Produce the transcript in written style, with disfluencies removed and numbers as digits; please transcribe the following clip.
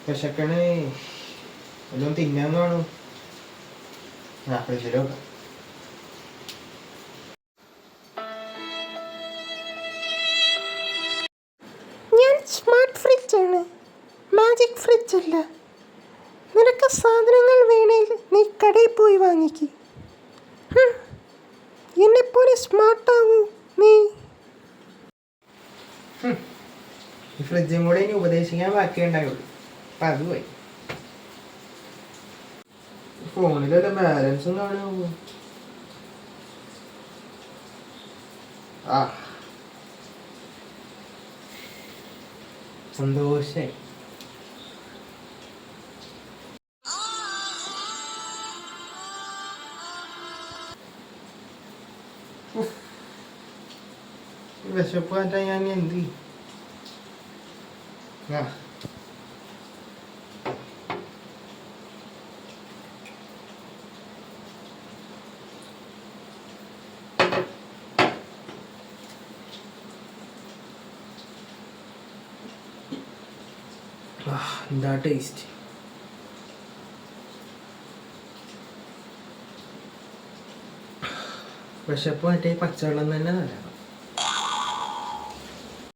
വിശക്കണേ, വല്ലതും തിന്നാൻ കാണും. ഫ്രിഡ്ജിലോക്കാം. ഞാൻ സ്മാർട്ട് ഫ്രിഡ്ജാണ്, മാജിക് ഫ്രിഡ്ജല്ല. നിനക്ക് സാധനങ്ങൾ വേണേൽ നീ കടയിൽ പോയി വാങ്ങിക്ക്. എന്നെപ്പോലെ സ്മാർട്ടാവൂ നീ. ഈ ഫ്രിഡ്ജും കൂടെ ഇനി ഉപദേശിക്കാൻ ബാക്കിയുണ്ടായുള്ളൂ. അപ്പം അത് പോയി. ഫോണിലല്ല ബാലൻസും കാണുമോ? ആ സന്തോഷായി. വിശപ്പ് മാറ്റാൻ ഞാൻ എന്ത് ചെയ്യും? ആ എന്താ ടേസ്റ്റ്. വിശപ്പ് മറ്റേ പച്ചവെള്ളം തന്നെ തരാം.